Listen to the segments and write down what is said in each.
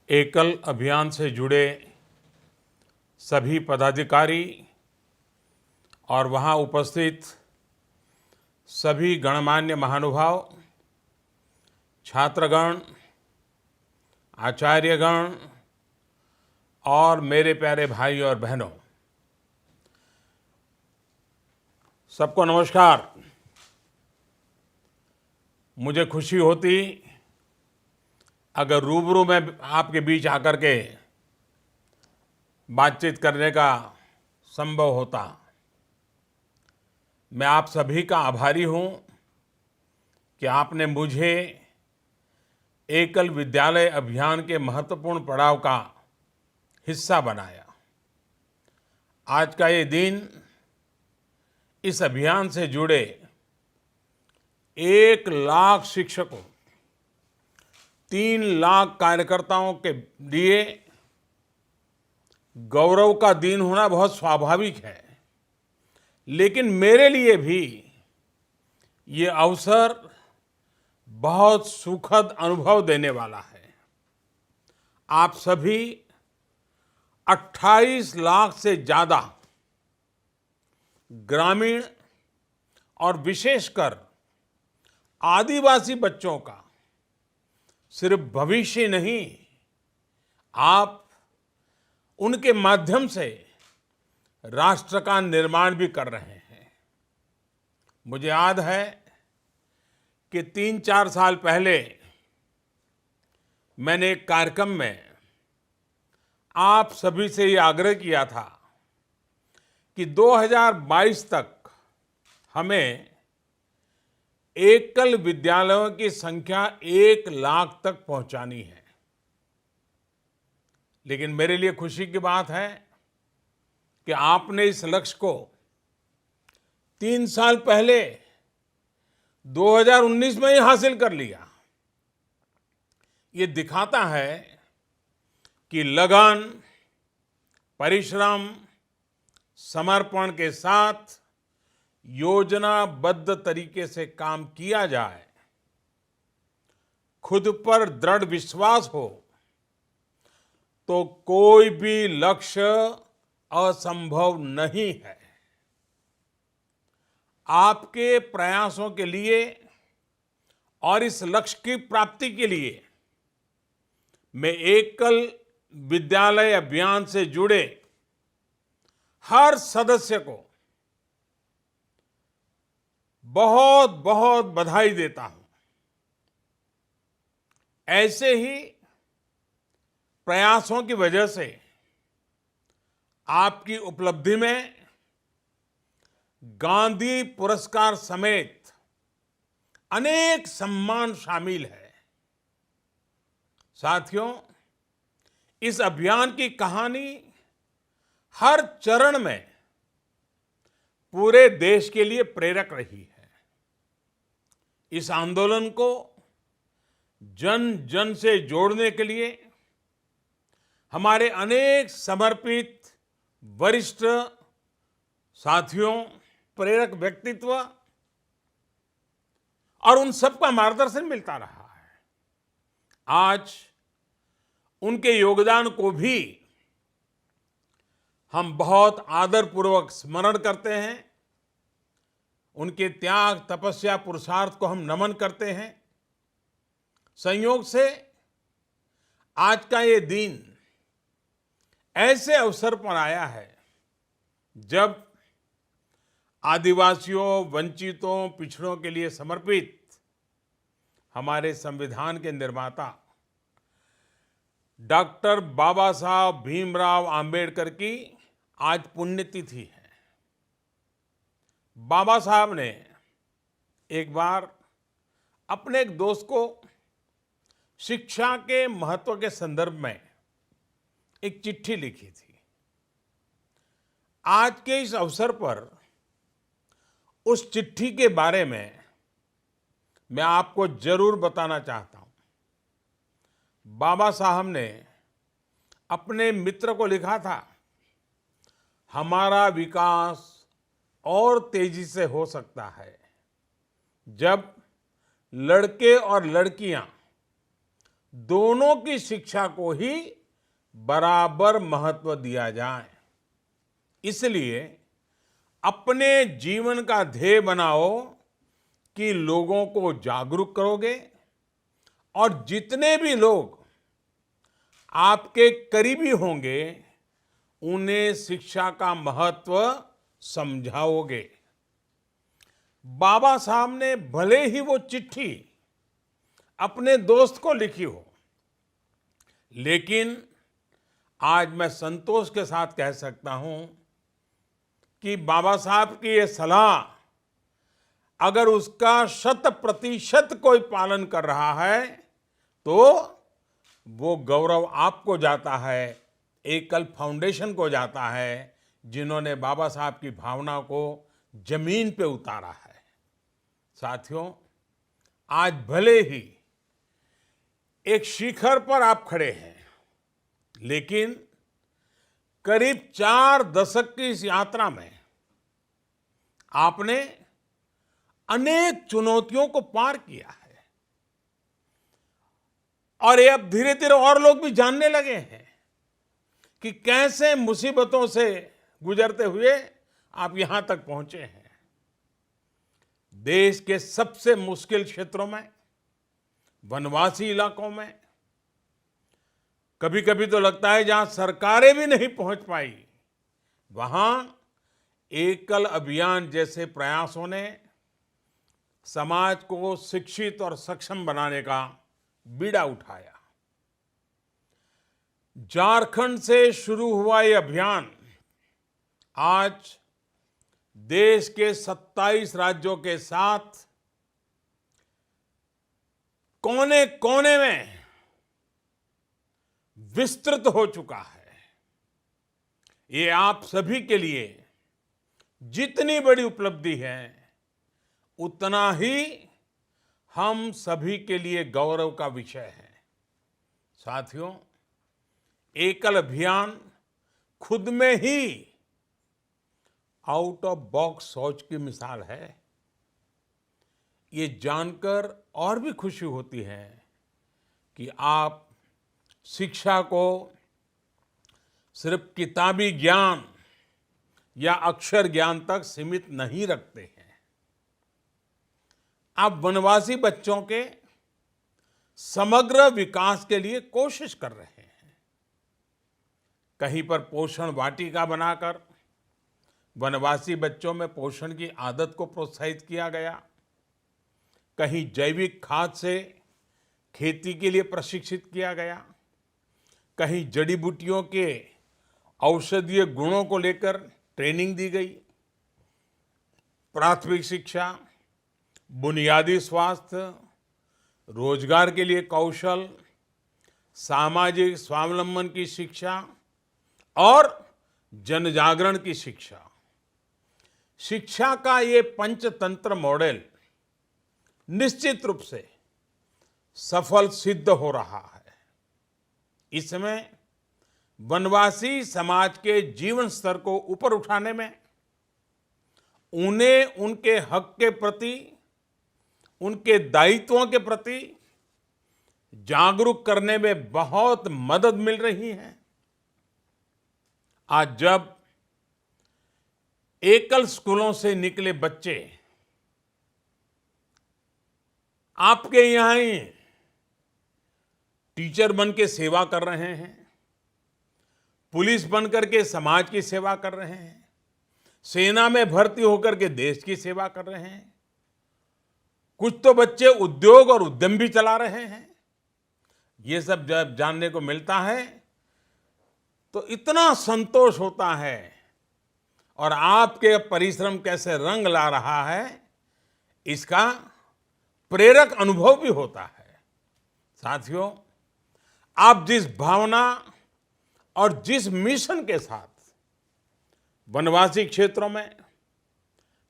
एकल अभियान से जुड़े सभी पदाधिकारी और वहां उपस्थित सभी गणमान्य महानुभाव, छात्रगण, आचार्यगण और मेरे प्यारे भाई और बहनों, सबको नमस्कार। मुझे खुशी होती अगर रूबरू में आपके बीच आकर के बातचीत करने का संभव होता। मैं आप सभी का आभारी हूं कि आपने मुझे एकल विद्यालय अभियान के महत्वपूर्ण पड़ाव का हिस्सा बनाया। आज का ये दिन इस अभियान से जुड़े 1 लाख शिक्षकों, 3 लाख कार्यकर्ताओं के लिए गौरव का दिन होना बहुत स्वाभाविक है, लेकिन मेरे लिए भी ये अवसर बहुत सुखद अनुभव देने वाला है। आप सभी 28 लाख से ज्यादा ग्रामीण और विशेषकर आदिवासी बच्चों का सिर्फ भविष्य नहीं, आप उनके माध्यम से राष्ट्र का निर्माण भी कर रहे हैं। मुझे याद है कि 3-4 साल पहले मैंने एक कार्यक्रम में आप सभी से ये आग्रह किया था कि 2022 तक हमें एकल विद्यालयों की संख्या 1 लाख तक पहुंचानी है। लेकिन मेरे लिए खुशी की बात है कि आपने इस लक्ष्य को 3 साल पहले 2019 में ही हासिल कर लिया। ये दिखाता है कि लगन, परिश्रम, समर्पण के साथ योजनाबद्ध तरीके से काम किया जाए, खुद पर दृढ़ विश्वास हो, तो कोई भी लक्ष्य असंभव नहीं है। आपके प्रयासों के लिए और इस लक्ष्य की प्राप्ति के लिए मैं एकल विद्यालय अभियान से जुड़े हर सदस्य को बहुत बहुत बधाई देता हूं। ऐसे ही प्रयासों की वजह से आपकी उपलब्धि में गांधी पुरस्कार समेत अनेक सम्मान शामिल है। साथियों, इस अभियान की कहानी हर चरण में पूरे देश के लिए प्रेरक रही है। इस आंदोलन को जन जन से जोड़ने के लिए हमारे अनेक समर्पित वरिष्ठ साथियों, प्रेरक व्यक्तित्व और उन सबका मार्गदर्शन मिलता रहा है। आज उनके योगदान को भी हम बहुत आदरपूर्वक स्मरण करते हैं। उनके त्याग, तपस्या, पुरुषार्थ को हम नमन करते हैं। संयोग से आज का ये दिन ऐसे अवसर पर आया है जब आदिवासियों, वंचितों, पिछड़ों के लिए समर्पित हमारे संविधान के निर्माता डॉक्टर बाबा साहब भीमराव आंबेडकर की आज पुण्यतिथि है। बाबा साहब ने एक बार अपने एक दोस्त को शिक्षा के महत्व के संदर्भ में एक चिट्ठी लिखी थी। आज के इस अवसर पर उस चिट्ठी के बारे में मैं आपको जरूर बताना चाहता हूं। बाबा साहब ने अपने मित्र को लिखा था, हमारा विकास और तेजी से हो सकता है जब लड़के और लड़कियां दोनों की शिक्षा को ही बराबर महत्व दिया जाए। इसलिए अपने जीवन का ध्येय बनाओ कि लोगों को जागरूक करोगे और जितने भी लोग आपके करीबी होंगे उन्हें शिक्षा का महत्व समझाओगे। बाबा साहब ने भले ही वो चिट्ठी अपने दोस्त को लिखी हो, लेकिन आज मैं संतोष के साथ कह सकता हूं कि बाबा साहब की ये सलाह अगर उसका 100% कोई पालन कर रहा है तो वो गौरव आपको जाता है, एकल फाउंडेशन को जाता है, जिन्होंने बाबा साहब की भावना को जमीन पे उतारा है। साथियों, आज भले ही एक शिखर पर आप खड़े हैं, लेकिन करीब 4 दशक की इस यात्रा में आपने अनेक चुनौतियों को पार किया है और ये अब धीरे धीरे और लोग भी जानने लगे हैं कि कैसे मुसीबतों से गुजरते हुए आप यहां तक पहुंचे हैं। देश के सबसे मुश्किल क्षेत्रों में, वनवासी इलाकों में, कभी कभी तो लगता है जहां सरकारें भी नहीं पहुंच पाई, वहां एकल अभियान जैसे प्रयासों ने समाज को शिक्षित और सक्षम बनाने का बीड़ा उठाया। झारखंड से शुरू हुआ ये अभियान आज देश के 27 राज्यों के साथ कोने कोने में विस्तृत हो चुका है। ये आप सभी के लिए जितनी बड़ी उपलब्धि है, उतना ही हम सभी के लिए गौरव का विषय है। साथियों, एकल अभियान खुद में ही आउट ऑफ बॉक्स सोच की मिसाल है। ये जानकर और भी खुशी होती है कि आप शिक्षा को सिर्फ किताबी ज्ञान या अक्षर ज्ञान तक सीमित नहीं रखते हैं। आप वनवासी बच्चों के समग्र विकास के लिए कोशिश कर रहे हैं। कहीं पर पोषण वाटिका बनाकर वनवासी बच्चों में पोषण की आदत को प्रोत्साहित किया गया, कहीं जैविक खाद से खेती के लिए प्रशिक्षित किया गया, कहीं जड़ी बूटियों के औषधीय गुणों को लेकर ट्रेनिंग दी गई। प्राथमिक शिक्षा, बुनियादी स्वास्थ्य, रोजगार के लिए कौशल, सामाजिक स्वावलंबन की शिक्षा और जन जागरण की शिक्षा, शिक्षा का ये पंचतंत्र मॉडल निश्चित रूप से सफल सिद्ध हो रहा है। इसमें वनवासी समाज के जीवन स्तर को ऊपर उठाने में, उन्हें उनके हक के प्रति, उनके दायित्वों के प्रति जागरूक करने में बहुत मदद मिल रही है। आज जब एकल स्कूलों से निकले बच्चे आपके यहां ही टीचर बन के सेवा कर रहे हैं, पुलिस बन करके समाज की सेवा कर रहे हैं, सेना में भर्ती होकर के देश की सेवा कर रहे हैं, कुछ तो बच्चे उद्योग और उद्यम भी चला रहे हैं, ये सब जब जानने को मिलता है तो इतना संतोष होता है और आपके परिश्रम कैसे रंग ला रहा है, इसका प्रेरक अनुभव भी होता है। साथियों, आप जिस भावना और जिस मिशन के साथ वनवासी क्षेत्रों में,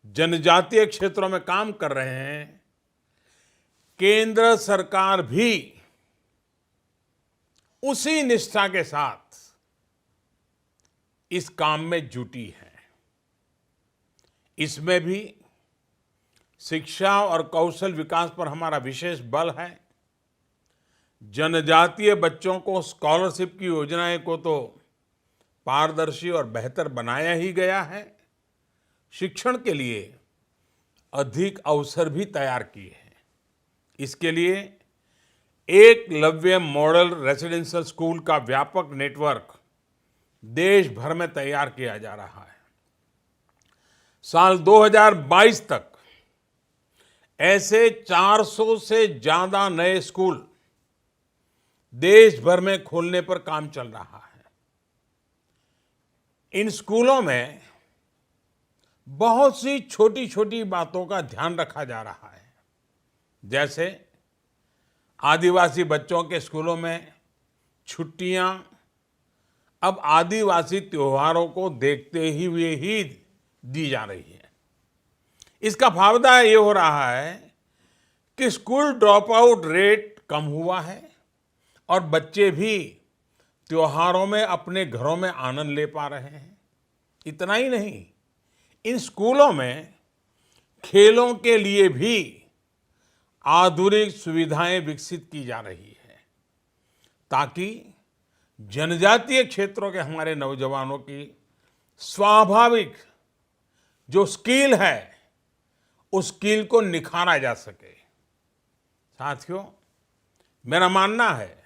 जनजातीय क्षेत्रों में काम कर रहे हैं, केंद्र सरकार भी उसी निष्ठा के साथ इस काम में जुटी है। इसमें भी शिक्षा और कौशल विकास पर हमारा विशेष बल है। जनजातीय बच्चों को स्कॉलरशिप की योजनाएं को तो पारदर्शी और बेहतर बनाया ही गया है, शिक्षण के लिए अधिक अवसर भी तैयार किए हैं। इसके लिए एकलव्य मॉडल रेसिडेंशियल स्कूल का व्यापक नेटवर्क देश भर में तैयार किया जा रहा है। साल 2022 तक ऐसे 400 से ज्यादा नए स्कूल देश भर में खोलने पर काम चल रहा है। इन स्कूलों में बहुत सी छोटी छोटी बातों का ध्यान रखा जा रहा है, जैसे आदिवासी बच्चों के स्कूलों में छुट्टियां अब आदिवासी त्योहारों को देखते ही हुए ही दी जा रही है। इसका फायदा ये हो रहा है कि स्कूल ड्रॉप आउट रेट कम हुआ है और बच्चे भी त्योहारों में अपने घरों में आनंद ले पा रहे हैं। इतना ही नहीं, इन स्कूलों में खेलों के लिए भी आधुनिक सुविधाएं विकसित की जा रही है, ताकि जनजातीय क्षेत्रों के हमारे नौजवानों की स्वाभाविक जो स्किल है उस स्किल को निखारा जा सके। साथियों, मेरा मानना है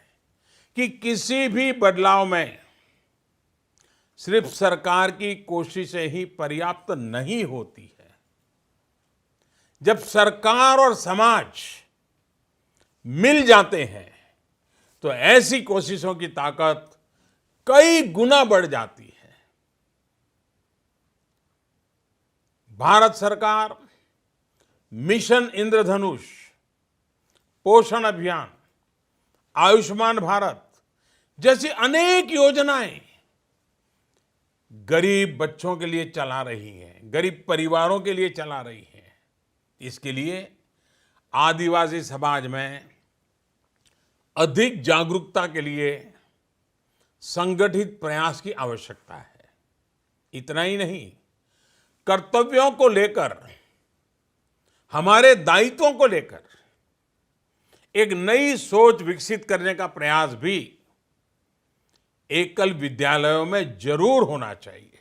कि किसी भी बदलाव में सिर्फ सरकार की कोशिशें ही पर्याप्त नहीं होती है। जब सरकार और समाज मिल जाते हैं तो ऐसी कोशिशों की ताकत कई गुना बढ़ जाती है। भारत सरकार मिशन इंद्रधनुष, पोषण अभियान, आयुष्मान भारत जैसी अनेक योजनाएं गरीब बच्चों के लिए चला रही हैं, गरीब परिवारों के लिए चला रही हैं। इसके लिए आदिवासी समाज में अधिक जागरूकता के लिए संगठित प्रयास की आवश्यकता है। इतना ही नहीं, कर्तव्यों को लेकर, हमारे दायित्वों को लेकर एक नई सोच विकसित करने का प्रयास भी एकल विद्यालयों में जरूर होना चाहिए।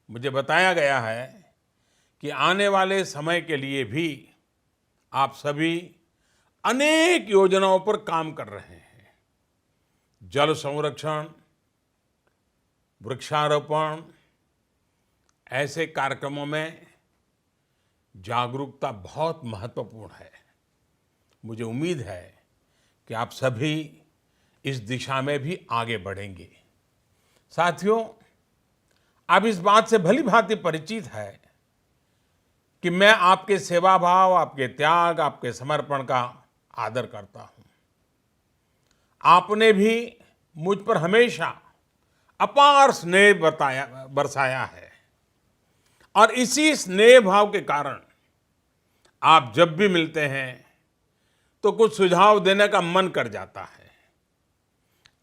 मुझे बताया गया है कि आने वाले समय के लिए भी आप सभी अनेक योजनाओं पर काम कर रहे हैं। जल संरक्षण, वृक्षारोपण, ऐसे कार्यक्रमों में जागरूकता बहुत महत्वपूर्ण है। मुझे उम्मीद है कि आप सभी इस दिशा में भी आगे बढ़ेंगे। साथियों, आप इस बात से भली भांति परिचित है कि मैं आपके सेवा भाव, आपके त्याग, आपके समर्पण का आदर करता हूं। आपने भी मुझ पर हमेशा अपार स्नेह बरसाया है और इसी स्नेह भाव के कारण आप जब भी मिलते हैं तो कुछ सुझाव देने का मन कर जाता है।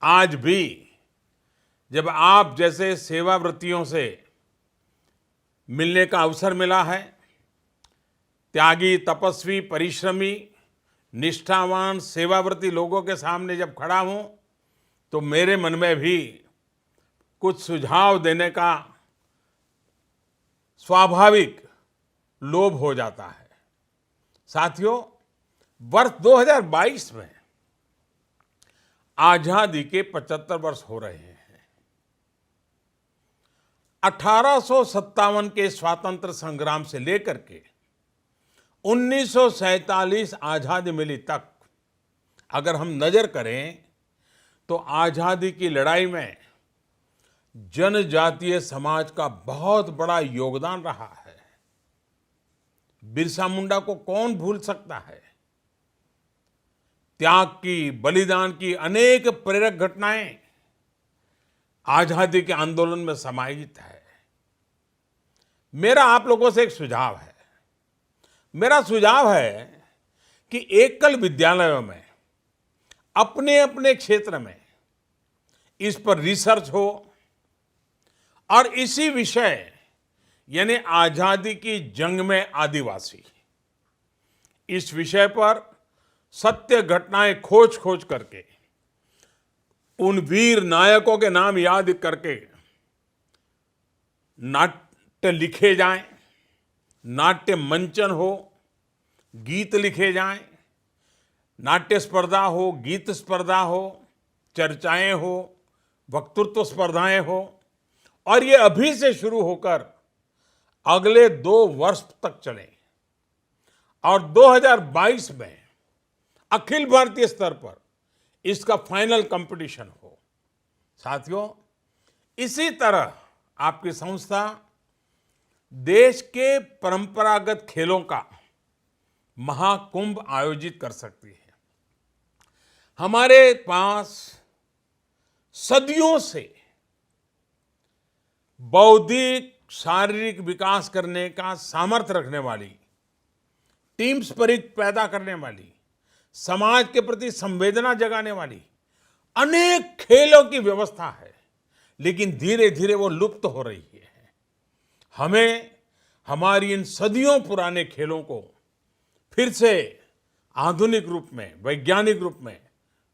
आज भी जब आप जैसे सेवाव्रतियों से मिलने का अवसर मिला है, त्यागी, तपस्वी, परिश्रमी, निष्ठावान, सेवाव्रती लोगों के सामने जब खड़ा हूं तो मेरे मन में भी कुछ सुझाव देने का स्वाभाविक लोभ हो जाता है। साथियों, वर्ष 2022 में आजादी के 75 वर्ष हो रहे हैं। 1857 के स्वतंत्र संग्राम से लेकर के 1947 आजादी मिली तक अगर हम नजर करें तो आजादी की लड़ाई में जनजातीय समाज का बहुत बड़ा योगदान रहा है। बिरसा मुंडा को कौन भूल सकता है। त्याग की, बलिदान की अनेक प्रेरक घटनाएं आजादी के आंदोलन में समाहित है। मेरा आप लोगों से एक सुझाव है। मेरा सुझाव है कि एकल विद्यालयों में अपने अपने क्षेत्र में इस पर रिसर्च हो और इसी विषय यानी आजादी की जंग में आदिवासी, इस विषय पर सत्य घटनाएं खोज खोज करके, उन वीर नायकों के नाम याद करके नाट्य लिखे जाएं, नाट्य मंचन हो, गीत लिखे जाएं, नाट्य स्पर्धा हो, गीत स्पर्धा हो, चर्चाएं हो, वक्तृत्व स्पर्धाएं हो, और ये अभी से शुरू होकर अगले 2 वर्ष तक चले और 2022 में अखिल भारतीय स्तर पर इसका फाइनल कंपटीशन हो। साथियों, इसी तरह आपकी संस्था देश के परंपरागत खेलों का महाकुंभ आयोजित कर सकती है। हमारे पास सदियों से बौद्धिक शारीरिक विकास करने का सामर्थ्य रखने वाली, टीम स्पिरिट पैदा करने वाली, समाज के प्रति संवेदना जगाने वाली अनेक खेलों की व्यवस्था है, लेकिन धीरे धीरे वो लुप्त हो रही है। हमें हमारी इन सदियों पुराने खेलों को फिर से आधुनिक रूप में, वैज्ञानिक रूप में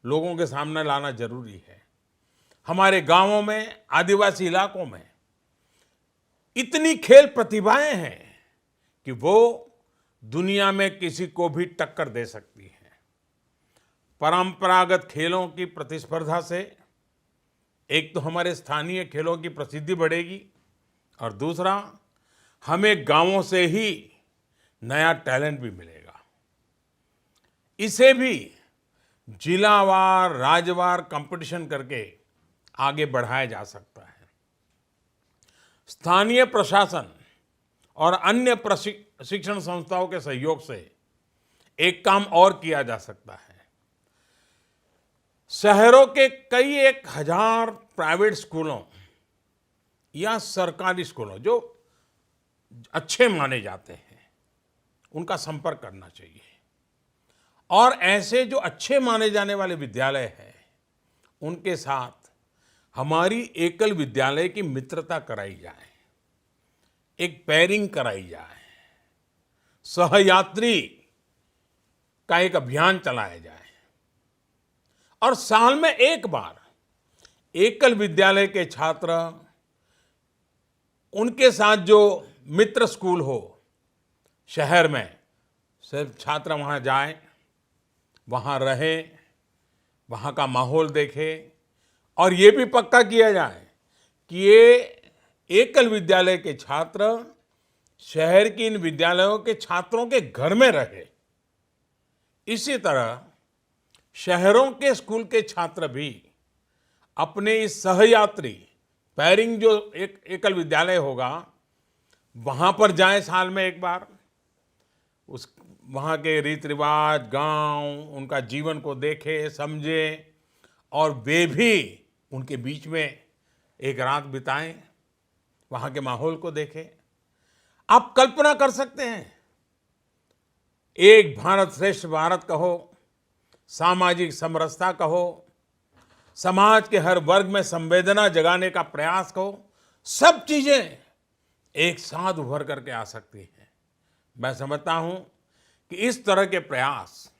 लोगों के सामने लाना जरूरी है। हमारे गांवों में, आदिवासी इलाकों में इतनी खेल प्रतिभाएं हैं कि वो दुनिया में किसी को भी टक्कर दे सकती है। परंपरागत खेलों की प्रतिस्पर्धा से एक तो हमारे स्थानीय खेलों की प्रसिद्धि बढ़ेगी और दूसरा हमें गांवों से ही नया टैलेंट भी मिलेगा। इसे भी जिलावार, राज्यवार कंपटीशन करके आगे बढ़ाया जा सकता है। स्थानीय प्रशासन और अन्य प्रशिक्षण संस्थाओं के सहयोग से एक काम और किया जा सकता है। शहरों के कई 1000 प्राइवेट स्कूलों या सरकारी स्कूलों जो अच्छे माने जाते हैं, उनका संपर्क करना चाहिए और ऐसे जो अच्छे माने जाने वाले विद्यालय हैं, उनके साथ हमारी एकल विद्यालय की मित्रता कराई जाए, एक पेयरिंग कराई जाए, सहयात्री का एक अभियान चलाया जाए और साल में एक बार एकल विद्यालय के छात्र, उनके साथ जो मित्र स्कूल हो शहर में, सिर्फ छात्र वहाँ जाएं, वहाँ रहें, वहाँ का माहौल देखें और ये भी पक्का किया जाए कि ये एकल विद्यालय के छात्र शहर की इन विद्यालयों के छात्रों के घर में रहे। इसी तरह शहरों के स्कूल के छात्र भी अपने इस सहयात्री पेयरिंग जो एक एकल विद्यालय होगा, वहाँ पर जाएं साल में एक बार, उस वहाँ के रीति रिवाज, गांव, उनका जीवन को देखें, समझें और वे भी उनके बीच में एक रात बिताएं, वहाँ के माहौल को देखें। आप कल्पना कर सकते हैं, एक भारत श्रेष्ठ भारत कहो, सामाजिक समरसता कहो, समाज के हर वर्ग में संवेदना जगाने का प्रयास कहो, सब चीजें एक साथ उभर करके आ सकती हैं। मैं समझता हूं कि इस तरह के प्रयास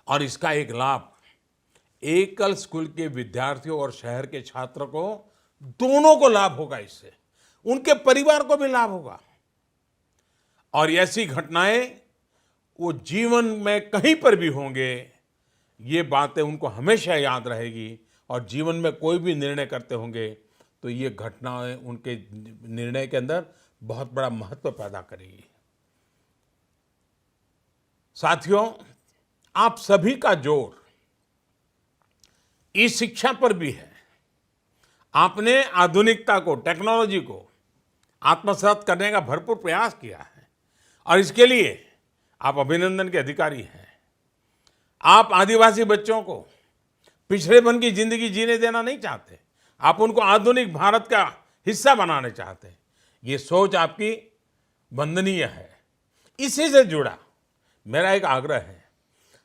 और इसका एक लाभ एकल स्कूल के विद्यार्थियों और शहर के छात्र को, दोनों को लाभ होगा। इससे उनके परिवार को भी लाभ होगा और ऐसी घटनाएं वो जीवन में कहीं पर भी होंगे, ये बातें उनको हमेशा याद रहेगी और जीवन में कोई भी निर्णय करते होंगे तो ये घटनाएं उनके निर्णय के अंदर बहुत बड़ा महत्व पैदा करेगी। साथियों, आप सभी का जोर इस शिक्षा पर भी है। आपने आधुनिकता को, टेक्नोलॉजी को आत्मसात करने का भरपूर प्रयास किया है और इसके लिए आप अभिनंदन के अधिकारी हैं। आप आदिवासी बच्चों को पिछड़ेपन की जिंदगी जीने देना नहीं चाहते, आप उनको आधुनिक भारत का हिस्सा बनाना चाहते हैं। ये सोच आपकी वंदनीय है। इसी से जुड़ा मेरा एक आग्रह है,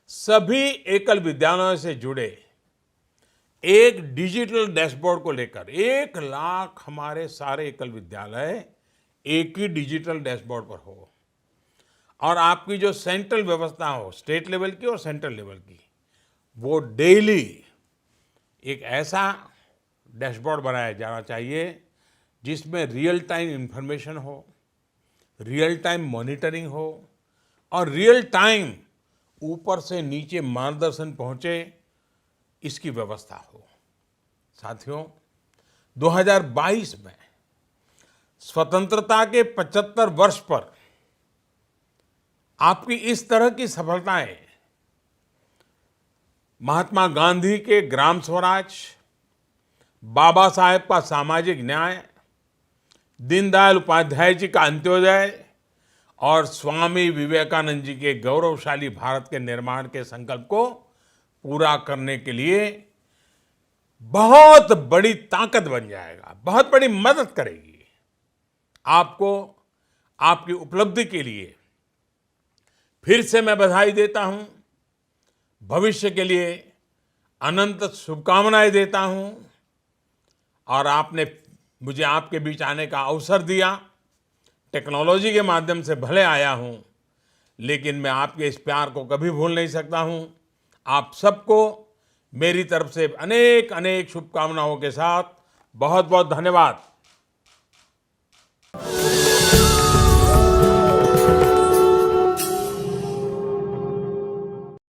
सभी एकल विद्यालयों से जुड़े एक डिजिटल डैशबोर्ड को लेकर 1 लाख हमारे सारे एकल विद्यालय एक ही डिजिटल डैशबोर्ड पर हो। और आपकी जो सेंट्रल व्यवस्था हो, स्टेट लेवल की और सेंट्रल लेवल की, वो डेली एक ऐसा डैशबोर्ड बनाया जाना चाहिए जिसमें रियल टाइम इंफॉर्मेशन हो, रियल टाइम मॉनिटरिंग हो और रियल टाइम ऊपर से नीचे मार्गदर्शन पहुंचे, इसकी व्यवस्था हो। साथियों, 2022 में स्वतंत्रता के 75 वर्ष पर आपकी इस तरह की सफलताएं महात्मा गांधी के ग्राम स्वराज, बाबा साहेब का सामाजिक न्याय, दीनदयाल उपाध्याय जी का अंत्योदय और स्वामी विवेकानंद जी के गौरवशाली भारत के निर्माण के संकल्प को पूरा करने के लिए बहुत बड़ी ताकत बन जाएगा, बहुत बड़ी मदद करेगी। आपको आपकी उपलब्धि के लिए फिर से मैं बधाई देता हूं, भविष्य के लिए अनंत शुभकामनाएं देता हूं और आपने मुझे आपके बीच आने का अवसर दिया। टेक्नोलॉजी के माध्यम से भले आया हूं, लेकिन मैं आपके इस प्यार को कभी भूल नहीं सकता हूं। आप सबको मेरी तरफ से अनेक अनेक शुभकामनाओं के साथ बहुत बहुत धन्यवाद।